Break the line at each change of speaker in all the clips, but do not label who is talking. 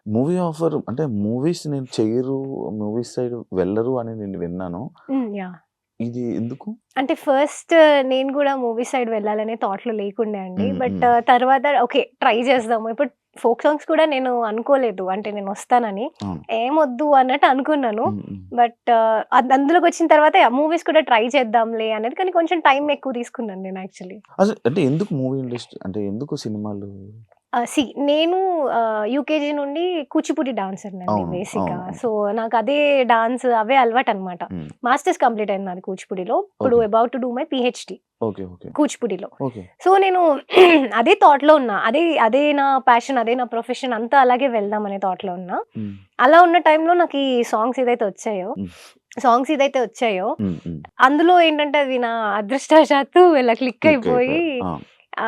Movie offer అంటే movies నేను చెయ్యరు, మూవీస్ సైడ్ వెళ్ళరు అని నేను విన్నాను.
యాహ్!
ఇది ఎందుకు?
అంటే ఫస్ట్ నేను గూడా మూవీ సైడ్ వెళ్ళాలనే థాట్‌లో లేకుండే అండి.
హ్మ్.
బట్
హ్మ్.
తర్వాత ఓకే. ట్రై చేద్దాము. ఇప్పుడు ఫోక్ సాంగ్స్ కూడా నేను అనుకోలేదు. అంటే నేనొస్తానని.
అవును.
ఏమొద్దు అన్నట్టు అనుకున్నాను.
హ్మ్. హ్మ్.
బట్ అందులోకొచ్చిన తర్వాత మూవీస్ కూడా ట్రై చేద్దాంలే అనేది కానీ కొంచెం టైం ఎక్కువ తీసుకున్నాను నేను యాక్చువల్లీ.
అసలు అంటే ఎందుకు మూవీ ఇండస్ట్రీ అంటే ఎందుకు సినిమాలు?
నేను యూకేజీ నుండి కూచిపూడి డాన్సర్‌నండి
అవును.
బేసిక్‌గా.
అవును.
సో, నాకదే డాన్స్ అవే అలవాటనమాట.
హ్మ్.
మాస్టర్స్ కంప్లీట్ అయింది నాది కూచిపూడిలో. ఇప్పుడు
okay.
About to do my PhD
okay. Okay.
కూచిపూడిలో.
ఓకే.
సో, నేను అదే థాట్‌లో ఉన్నా. అదే నా ప్యాషన్, అదే నా ప్రొఫెషన్ అంతా అలాగే వెళ్దాం అనే థాట్‌లో ఉన్నా.
హ్మ్.
అలా ఉన్న టైంలో నాకీ సాంగ్స్
హ్మ్.
ఏదైతే వచ్చాయో,
హ్మ్. హ్మ్.
అందులో ఏంటంటే అవి నా అదృష్టవశాత్తు ఇలా క్లిక్
క్లిక్
అయిపోయి
అయిపోయారు. ఆ!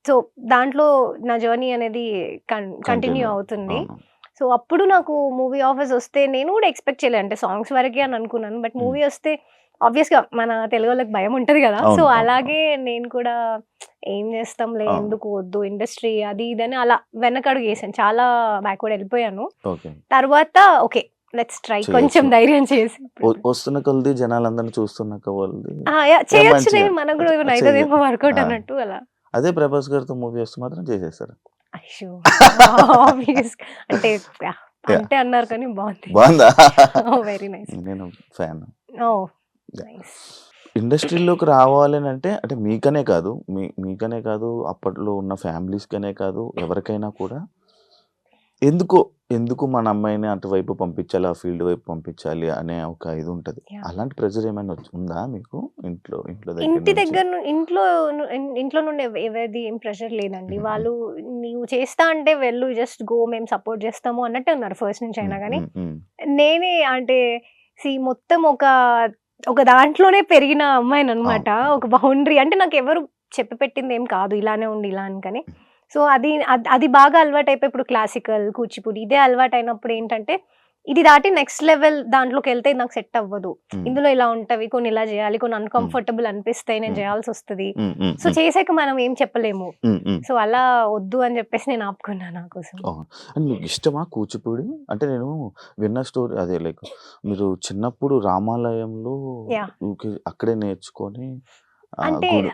సో, దాంట్లో నా జర్నీ అనేది కంటిన్యూ
కంటిన్యూ.
అవుతుంది.
అవును.
సో, అప్పుడు నాకు మూవీ ఆఫర్స్ వస్తే నేను కూడా ఎక్స్‌పెక్ట్ చేయలే. అంటే సాంగ్స్ వరకే అని అనుకున్నాను. బట్
హ్మ్.
మూవీ వస్తే ఆబ్వియస్‌గా మన తెలుగోళ్ళకి భయం ఉంటది గదా! సో,
అవును. అవును. అవును.
అలాగే నేను కూడా ఏం చేస్తాంలే
అవును.
ఎందుకు వద్దు ఇండస్ట్రీ అది ఇది అని అలా వెనకడుగేసాను. చాలా బ్యాక్వర్డ్ ఎళ్ళిపోయాను.
ఓకే.
తర్వాత ఓకే. లెట్స్ ట్రై కొంచెం
చేయొచ్చు.
ధైర్యం చేసి
వస్తున్న కొలది జనాలందరిని చూస్తున్న కొలది
యాహ్! చేయొచ్చులే
మంచిగా
మనకు కూడా ఏమైనా అయితదేమో వర్కౌట్
ఆ!
అన్నట్టు అలా.
అదే 'ప్రభాస్' గారితో మూవీ వస్తే మాత్రం చేసేస్తారు.
అయ్యో! ఆబ్వియస్ అంటే యాహ్!
యాహ్!
అంటే అన్నారు కానీ బావుంది.
బావుందా?
ఓహ్! Very nice.
నేను ఫ్యాన్.
ఓహ్!
యాహ్!
నైస్.
ఇండస్ట్రీలోకి రావాలనంటే అంటే మీకనే కాదు, మీకనే కాదు, అప్పట్లో ఉన్న ఫ్యామిలీస్‌కనే కాదు, ఎవరికైనా కూడా ఎందుకో, ఎందుకు మన అమ్మాయిని అటువైపు పంపించాలి, ఆ ఫీల్డ్ వైపు పంపించాలి అనే ఒక ఇది ఉంటది.
యాహ్!
అలాంటి ప్రెషర్ ఏమైనా ఉందా మీకు ఇంట్లో ఇంట్లో దగ్గర
ఇంటి
నుంచి?
దగ్గర ఇంట్లో నుండి ఎవరిది ఏం ప్రెషర్ లేదండి.
హ్మ్. హ్మ్.
వాళ్ళు "నీవు చేస్తా అంటే వెళ్ళు జస్ట్ గో మేము సపోర్ట్ చేస్తాము" అన్నట్టే ఉన్నారు ఫస్ట్ నుంచి
హ్మ్.
అయినా గాని.
హ్మ్. హ్మ్.
నేనే అంటే మొత్తం ఒక దాంట్లోనే పెరిగిన అమ్మాయిననమాట.
అవును.
ఒక బౌండరీ అంటే నాకెవరు చెప్పి పెట్టిందేం కాదు. ఇలానే ఉండు ఇలా అని కానీ. సో, అది బాగా అలవాటయిపోయి ఇప్పుడు క్లాసికల్, కూచిపూడి ఇదే అలవాటయినప్పుడు ఏంటంటే, ఇది దాటి నెక్స్ట్ లెవెల్ దాంట్లోకెళ్తే నాకు సెట్ అవ్వదు.
హ్మ్.
ఇందులో ఇలా ఉంటవి, కొన్ని ఇలా జేయాలి, కొన్ని
హ్మ్.
అన్‌కంఫర్టబుల్ అనిపిస్తాయి. నేను
హ్మ్.
జేయాల్సొస్తది.
హ్మ్. హ్మ్.
సో,
హ్మ్.
చేసాక మనం ఏం చెప్పలేము.
హ్మ్. హ్మ్.
సో, అలా వద్దు అని జెప్పేసి నేను ఆపుకున్నా నా కోసం.
అవును. అండ్ మీకిష్టమా కూచిపూడి? అంటే నేను విన్న స్టోరీ అదే లైక్ మీరు చిన్నప్పుడు రామాలయంలో
యాహ్!
అక్కడే నేర్చుకొని
అంటే
గుడి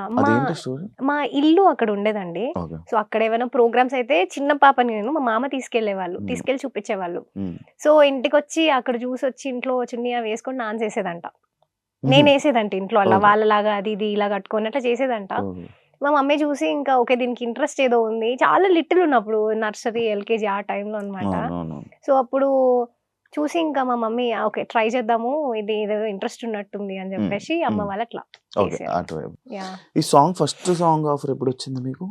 మా
అదేంటి స్టోరీ?
మా ఇల్లు అక్కడుండేదండి.
ఓకే.
సో, అక్కడేమైనా ప్రోగ్రామ్స్ అయితే చిన్న పాపని నేను మా మామ తీసుకెళ్ళేవాళ్ళు.
హ్మ్.
తీసుకెళ్ళి చూపిచ్చేవాళ్ళు.
హ్మ్.
సో, ఇంటికొచ్చి అక్కడ జూసొచ్చి ఇంట్లో చున్నీ అవి యేసుకొని డాన్స్ ఏసేదంట.
హుహు.
నేనేసేదంట ఇంట్లో అలా
ఓకే.
వాళ్ళలాగా అది ఇది ఇలా కట్టుకొని అట్లా చేసేదంట.
ఓకే.
మా మమ్మీ చూసి ఇంకా ఓకే. దీనికి ఇంట్రెస్ట్ ఏదో ఉంది. చాలా లిటిల్ ఉన్నప్పుడు నర్సరీ, ఎల్‌కేజీ ఆ టైంలో అన్నమాట.
అవునవును.
సో, అప్పుడు చూసి ఇంకా మా మమ్మీ ఓకే. ట్రై చేద్దాము. ఇదేదో ఇంట్రెస్ట్ ఉన్నట్టుంది అని
హ్మ్.
చెప్పేసి అమ్మ
హ్మ్.
వాళ్ళు అట్లా
ఓకే.
చేసారు.
అటువైపు.
యాహ్!
ఈ ఫస్ట్ సాంగ్ ఆఫర్ ఎప్పుడొచ్చింది మీకు?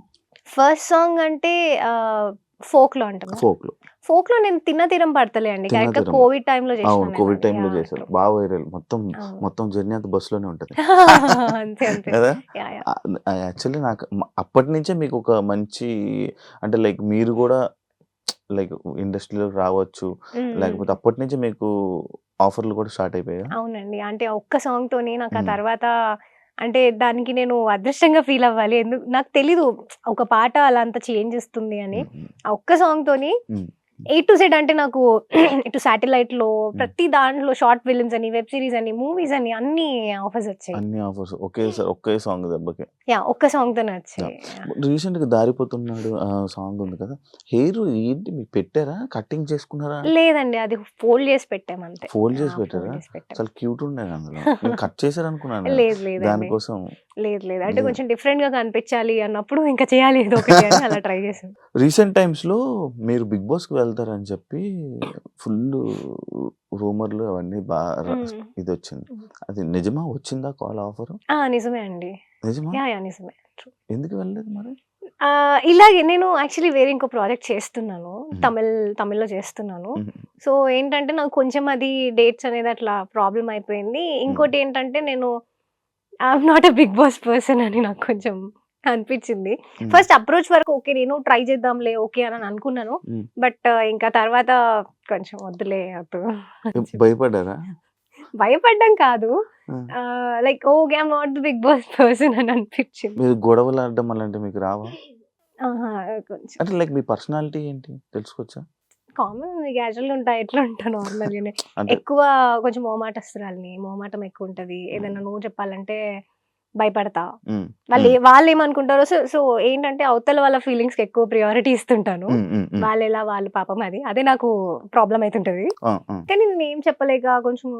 ఫస్ట్ సాంగ్ అంటే ఫోక్‌లో అంటున్నారా?
ఫోక్‌లో.
ఫోక్‌లో నేను 'తిన్న తీరం పడతలే' అండి.
'తిన్న
కరెక్ట్‌గా
తీరం'
కోవిడ్ టైంలో
అవును.
చేసినా నేను
కోవిడ్
అది.
టైమ్‌లో
యాహ్!
చేశారు.
ట్రూ.
బా వైరల్. మొత్తం,
అవును.
మొత్తం జర్నీ అంతా బస్సులోనే ఉంటది.
అంతే. అంతే.
కదా!
యాహ్! యాహ్!
యాక్చువల్లీ నాకు అప్పటినుంచే మీకొక మంచి అంటే లైక్ మీరు గూడా లైక్ ఇండస్ట్రీలోకి రావచ్చు.
హ్మ్. హ్మ్.
లేకపోతే అప్పటినుంచే మీకు ఆఫర్‌లు కూడా స్టార్ట్ అయిపోయాయా?
అవునండి. అంటే ఆ ఒక్క సాంగ్‌తోని నాకు ఆ
హ్మ్.
తర్వాత అంటే దానికి నేను అదృష్టంగా ఫీల్ అవ్వాలి. నాకు తెలీదు ఒక పాట అలా అంత చేంజ్ ఇస్తుంది అని.
హ్మ్. హ్మ్.
ఆ ఒక్క సాంగ్‌తోని
హ్మ్.
ఏ టు జెడ్ అంటే నాకు ఇటు శాటిలైట్‌లో
హ్మ్.
ప్రతి దాంట్లో షార్ట్ ఫిల్మ్స్ అని, వెబ్ సీరీస్ అని, మూవీస్ అని అన్ని ఆఫర్స్ వచ్చాయి.
అన్ని ఆఫర్స్ ఒకేసారి ఒకే సాంగ్ దెబ్బకి.
యాహ్! ఒక్క సాంగ్‌తోనే వచ్చాయి.
యాహ్!
యాహ్!
రీసెంట్‌గా 'దారిపోతున్నాడు' సాంగ్ ఉంది కదా! హెయిర్ ఏంటి మీకు పెట్టారా? కటింగ్ చేసుకున్నారా?
లేదండి. అది ఫోల్డ్ చేసి పెట్టామంతే.
ఫోల్డ్
ఆ!
చేసి పెట్టారా?
ఫోల్డ్ చేసి పెట్టాం.
చాలా క్యూట్ ఉండేది అందులో. నేను కట్ చేశారనుకున్నాను నేను.
లేదండి.
దానికోసం
లేదు. అంటే
లేదు.
కొంచెం డిఫరెంట్‌గా కనిపించాలి అన్నప్పుడు ఇంకా చేయాలి ఏదో ఒకటి అని అలా ట్రై చేశాను.
రీసెంట్ టైమ్స్‌లో మీరు 'బిగ్ బాస్‌కి' వెళ్తారని చెప్పి ఫుల్లు రూమర్‌లు అవన్నీ
హ్మ్.
ఇదొచ్చింది.
హ్మ్.
అది నిజమా? వచ్చిందా కాల్ ఆఫరు?
నిజమే అండి.
నిజమా?
యాహ్! నిజమే. ట్రూ.
ఎందుకు వెళ్ళలేదు మరి?
ఇలాగే నేను యాక్చువల్లీ వేరే ఇంకో ప్రాజెక్ట్ చేస్తున్నాను.
హ్మ్.
తమిళ్‌లో చేస్తున్నాను.
హుహు.
సో, ఏంటంటే నాకు కొంచెం అది డేట్స్ అనేది అట్లా ప్రాబ్లమ్ అయిపోయింది.
హ్మ్.
ఇంకోటేంటంటే నేను I'm not a Bigg Boss person అని నాకు కొంచెం అనిపిచ్చింది.
హ్మ్.
ఫస్ట్ అప్రోచ్ వరకు ఓకే. నేను ట్రై చేద్దాంలే ఓకే అని అనుకున్నాను.
హ్మ్.
బట్ ఇంకా తర్వాత కొంచెం వద్దులే వద్దు అని చెప్పి.
భయపడ్డారా?
భయపడ్డం కాదు.
ఆ!
Like okay. I'm not the Bigg Boss person అని అనిపిచ్చింది.
మీరు గొడవలాడడం అలాంటివి మీకు రావా?
ఆహా! కొంచెం.
అంటే లైక్ మీ పర్సనాలిటీ ఏంటి తెలుసుకోవచ్చా?
కామన్ క్యాజువల్‌గా ఉంటా. ఎట్లా ఉంటా నార్మల్‌గానే.
అంటే
ఎక్కువ కొంచెం మొహమాటస్తురాలిని. మొహమాటం ఎక్కువుంటది. ఏదైనా నో చెప్పాలంటే భయపడతా.
హ్మ్. హ్మ్.
వాళ్ళేమనుకుంటారో సో ఏంటంటే అవతల వాళ్ళ ఫీలింగ్స్‌కి ఎక్కువ ప్రియారిటీ ఇస్తుంటాను.
హ్మ్. హ్మ్. హ్మ్.
వాళ్ళెలా వాళ్ళు పాపం అది. అదే నాకు ప్రాబ్లమ్ అయితుంటది.
ఆ! ఆ!
కానీ నేనేం చెప్పలేక కొంచెం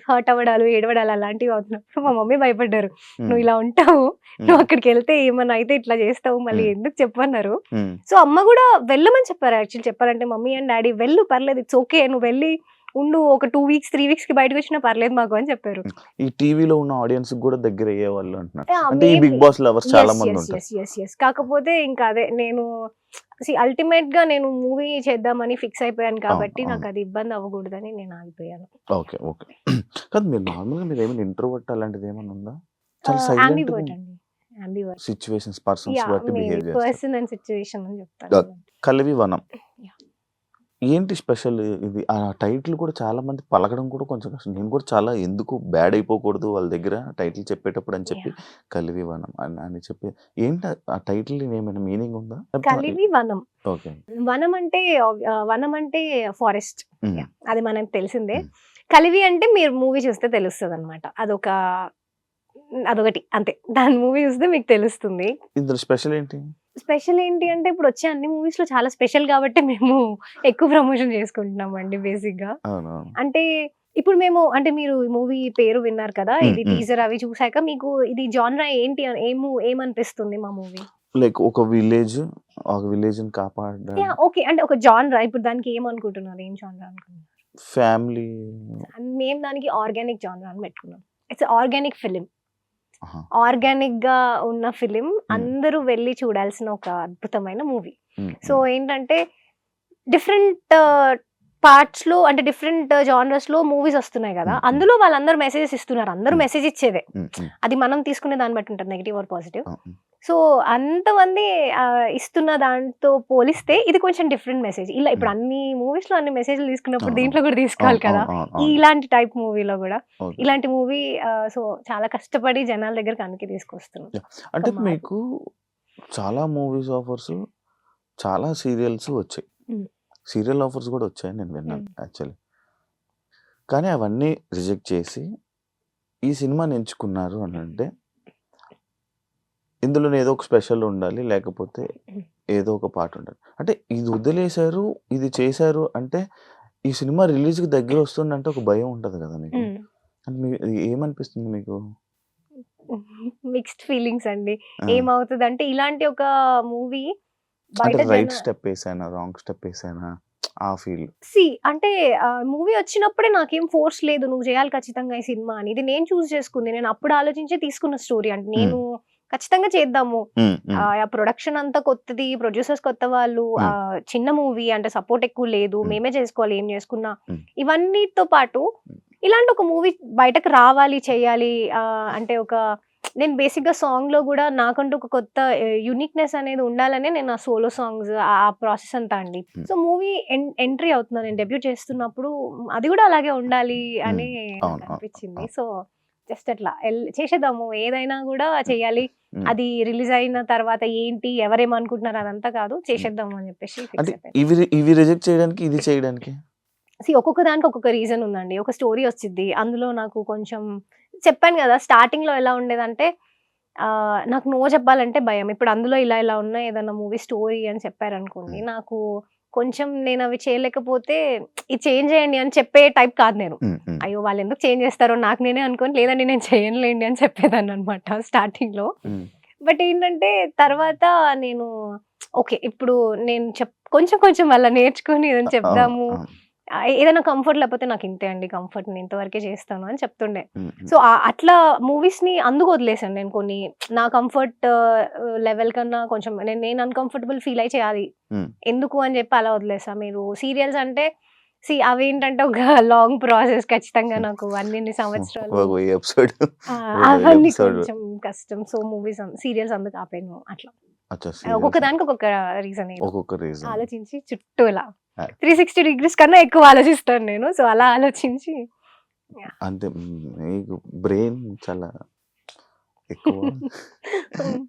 హర్ట్ అవ్వడాలు, ఏడవడాలు అలాంటివి అవుతున్నప్పుడు మా మమ్మీ భయపడ్డారు.
హ్మ్.
"నువ్వు ఇలా ఉంటావు.
హ్మ్.
నువ్వు అక్కడికెళ్తే ఏమన్నా అయితే ఇట్లా చేస్తావు. మళ్ళీ
హ్మ్.
ఎందుకు చెప్పు" అన్నారు.
హ్మ్.
సో, అమ్మ గూడా వెళ్ళమని చెప్పారు యాక్చువల్లీ చెప్పాలంటే. మమ్మీ అండ్ డ్యాడీ "వెళ్ళు పర్లేదు. It's okay. నువ్వు వెళ్లి ఉండు. ఒక 2 వీక్స్, 3 వీక్స్‌కి బయటకొచ్చినా పర్లేదు మాకు" అని చెప్పారు.
హ్మ్. ఈ టీవీలో ఉన్న ఆడియన్స్‌కి గూడా దగ్గరయ్యేవాళ్ళు అంటున్నారు.
యాహ్!
అంటే ఈ బిగ్
మేబీ.
బాస్ లవర్స్ చాలా
యెస్. యెస్.
మందుంటారు.
యెస్. యెస్. యెస్. కాకపోతే ఇంకా అదే నేను అల్టిమేట్‌గా నేను మూవీ చేద్దామని ఫిక్స్ అయిపోయాను
అవును.
కాబట్టి
అవును.
నాకది ఇబ్బంది అవ్వకూడదని నేను ఆగిపోయాను.
ఓకే. ఓకే. కాదు మీరు నార్మల్‌గా మీరేమైనా ఇంట్రోవర్ట్ అలాంటిదేమన్నా ఉందా? చాలా సైలెంట్‌గా
యాంబివర్ట్ అండి. యాంబివర్ట్.
Situations, persons
yeah!
బట్టి
మేబీ
బిహేవ్ చేస్తారు.
పర్సన్ అండ్ సిట్యుయేషన్ అని చెప్తాను
ఆహ్,
నేను.
'కలివి వనం'
యాహ్!
ఏంటి స్పెషల్ ఇది? ఆ టైటిల్ కూడా చాలా మంది పలకడం కూడా కొంచెం కష్టం. నేను కూడా చాలా ఎందుకు బ్యాడ్ అయిపోకూడదు వాళ్ళ దగ్గర టైటిల్ చెప్పేటప్పుడు అని చెప్పి
యాహ్!
'కలివి వనం' అని చెప్పి ఏంటి ఆ టైటిల్ ఏమైనా మీనింగ్ ఉందా?
కలివి వనం.
ఓకే.
వనం అంటే ఫారెస్ట్.
హ్మ్.
యాహ్! అది మనకు తెలిసిందే.
హ్మ్.
కలివి అంటే మీరు మూవీ చూస్తే తెలుస్తదనమాట. అదొకటి అంతే. దాని మూవీ చూస్తే మీకు తెలుస్తుంది.
ఇందులో స్పెషల్ ఏంటి?
స్పెషల్ ఏంటి అంటే ఇప్పుడొచ్చే అన్ని మూవీస్‌లో చాలా స్పెషల్ గాబట్టే మేము ఎక్కువ ప్రమోషన్ చేసుకుంటున్నామండి బేసిక్‌గా.
అవునవును.
అంటే ఇప్పుడు మేము అంటే మీరు ఈ మూవీ పేరు విన్నారు కదా!
హ్మ్.
ఇది
హ్మ్.
టీజర్ అవి చూసాక మీకు ఇది జాన్రా ఏంటి ఏమనిపిస్తుంది మా మూవీ?
లైక్ ఒక విలేజ్, ఆ విలేజ్‌ని కాపాడడం,
యాహ్! ఓకే. అంటే ఒక జాన్రా ఇప్పుడు దానికి ఏమనుకుంటున్నారు? ఏం జాన్రా అనుకున్నారు?
ఫ్యామిలీ.
మేము దానికి ఆర్గానిక్ జాన్రా అని పెట్టుకున్నాం. It's organic film.
ఆహా!
ఆర్గానిక్‌గా ఉన్న ఫిల్మ్
హ్మ్.
అందరూ వెళ్లి చూడాల్సిన ఒక అద్భుతమైన మూవీ.
హ్మ్.
సో,
హ్మ్.
ఏంటంటే డిఫరెంట్ పార్ట్స్‌లో అంటే డిఫరెంట్ జానర్స్‌లో మూవీస్ వస్తున్నాయి గదా!
హ్మ్. హ్మ్.
అందులో వాళ్ళందరూ మెసేజెస్ ఇస్తున్నారు. అందరూ
హ్మ్.
మెసేజ్ ఇచ్చేదే.
హ్మ్. హ్మ్.
అది మనం తీసుకునే దాన్ని బట్టి ఉంటది నెగెటివ్ ఆర్ పాజిటివ్.
ఆ! హ్మ్.
సో, అంతమంది ఇస్తున్న దాంతో పోలిస్తే ఇది కొంచెం డిఫరెంట్ మెసేజ్. ఇలా ఇప్పుడు
హ్మ్.
అన్ని మూవీస్‌లో అన్ని మెసేజ్‌లు తీసుకున్నప్పుడు
అవునవును.
దీంట్లో కూడా తీసుకోవాలి
అవును.
కదా!
అవును. అవును. అవును.
ఇలాంటి టైప్ మూవీలో గూడా.
ఓకే.
ఇలాంటి మూవీ సో, చాలా కష్టపడి జనాల దగ్గరికి అందుకే తీసుకొస్తున్నాం.
యాహ్!
ఒక
అంటే
మార్పు.
మీకు చాలా మూవీస్ ఆఫర్స్, చాలా సీరియల్స్ వచ్చాయి.
హ్మ్.
సీరియల్ ఆఫర్స్ గూడా వచ్చాయని నేను విన్నాను
హ్మ్.
యాక్చువల్లీ. కానీ అవన్నీ రిజెక్ట్ చేసి ఈ సినిమాని ఎంచుకున్నారు అనంటే ఇందులోనే ఏదో ఒక స్పెషల్ ఉండాలి. లేకపోతే
హ్మ్.
ఏదో ఒక పార్ట్ ఉండాలి. అంటే ఇది వదిలేసారు, ఇది చేశారు అంటే ఈ సినిమా రిలీజ్‌కి దగ్గరొస్తుందంటే ఒక భయం ఉంటది గదా మీకు.
హ్మ్.
అంటే ఏమనిపిస్తుంది మీకు?
మిక్స్డ్ ఫీలింగ్స్ అండి.
ఆ!
ఏమవుతదంటే ఇలాంటి ఒక మూవీ
అంటే
బయట
రైట్ స్టెప్ ఏసానా? రాంగ్ స్టెప్ ఏసానా? ఆ ఫీల్.
అంటే మూవీ వచ్చినప్పుడే నాకేం ఫోర్స్ లేదు. నువ్వు చేయాలి ఖచ్చితంగా ఈ సినిమా అని. ఇది నేను చూజ్ చేసుకుంది. నేను అప్పుడు ఆలోచించే తీసుకున్న స్టోరీ. అంటే
హ్మ్.
నేను ఖచ్చితంగా చేద్దాము.
హ్మ్. హ్మ్.
ఆ ప్రొడక్షన్ అంతా కొత్తది. ప్రొడ్యూసర్స్ కొత్త వాళ్ళు.
హ్మ్.
చిన్న మూవీ అంటే సపోర్ట్ ఎక్కువ లేదు.
హ్మ్.
మేమే చేసుకోవాలి ఏం చేసుకున్నా.
హ్మ్.
ఇవన్నిటితో పాటు
హ్మ్.
ఇలాంటి ఒక మూవీ బయటకు రావాలి, చేయాలి అంటే నేను బేసిక్‌గా సాంగ్‌లో గూడా నాకంటూ ఒక కొత్త యూనిక్‌నెస్ అనేది ఉండాలనే నేను ఆ సోలో సాంగ్స్ ఆ ప్రాసెస్ అంతా అండి.
హ్మ్.
సో, మూవీ ఎంట్రీ అవుతున్నా నేను డెబ్యూట్ చేస్తున్నప్పుడు అది గూడా అలాగే ఉండాలి
హ్మ్.
అని
అవును. అవును.
నాకనిపిచ్చింది.
అవును.
సో, జస్ట్ అట్లా చేసేద్దాము. ఏదైనా గూడా
హ్మ్.
చేయాలి.
హ్మ్.
అది రిలీజ్ అయిన తర్వాత ఏంటి? ఎవరేమనుకుంటున్నారు అదంతా కాదు.
హ్మ్.
చేసేద్దాము అని జెప్పేసి
అంటే
ఫిక్స్ అయిపోయాను.
ఇవి రిజెక్ట్ చేయడానికి, ఇది చేయడానికి?
ఒక్కొక్క దానికి ఒక్కొక్క రీజన్ ఉందండి. ఒక స్టోరీ వచ్చిద్ది. అందులో నాకు కొంచెం చెప్పాను గదా! స్టార్టింగ్‌లో ఎలా ఉండేదంటే నాకు నో చెప్పాలంటే భయం. ఇప్పుడు అందులో ఇలా ఉన్నాయి ఏదన్నా మూవీ స్టోరీ అని చెప్పారనుకోండి.
హ్మ్.
నాకు కొంచెం నేనవి చేయలేకపోతే ఇది చేంజ్ చేయండి అని చెప్పే టైప్ కాదు నేను.
హ్మ్. హ్మ్.
అయ్యో! వాళ్ళెందుకు చేంజ్ చేస్తారో నాకు నేనే అనుకోని లేదండి నేను చేయనులేండి అని చెప్పేదాన్ననమాట స్టార్టింగ్‌లో.
హ్మ్.
బట్ ఏంటంటే తర్వాత నేను ఓకే. ఇప్పుడు నేను కొంచెం కొంచెం అలా నేర్చుకొని ఏదైనా
అవును.
చెప్దాము.
అవును.
ఏదైనా కంఫర్ట్ లేకపోతే నాకింతే అండి కంఫర్ట్. నేను ఇంతవరకే చేస్తాను అని చెప్తుండే.
హ్మ్. హ్మ్.
సో, అట్లా మూవీస్‌ని అందుకు వదిలేసాను నేను కొన్ని. నా కంఫర్ట్ లెవెల్ కన్నా కొంచెం నేను నేను అన్‌కంఫర్టబుల్ ఫీల్ అయ్యి చేయాలి.
హ్మ్.
ఎందుకు అని చెప్పి అలా వదిలేసా. మీరు సీరియల్స్ అంటే అవేంటంటే ఒక లాంగ్ ప్రాసెస్ ఖచ్చితంగా నాకు అన్నిన్ని సంవత్సరాలు
ఒక ఎపిసోడ్
అవన్నీ
ఎపిసోడ్
కొంచెం కష్టం. సో, సీరియల్స్ అందుకు ఆపాను అట్లా.
అచ్చా!
ఒక్కొక్క
సీరియల్స్
దానికి ఒక్కొక్క రీజన్ ఏదో.
ఒక్కొక్క రీజన్.
ఆలోచించి చుట్టూ ఇలా
ఆ!
360 డిగ్రీస్ కన్నా ఎక్కువ ఆలోచిస్తాను నేను. సో, అలా ఆలోచించి యాహ్!
అంతే. మీకు బ్రెయిన్ చాలా ఎక్కువ.
హ్మ్.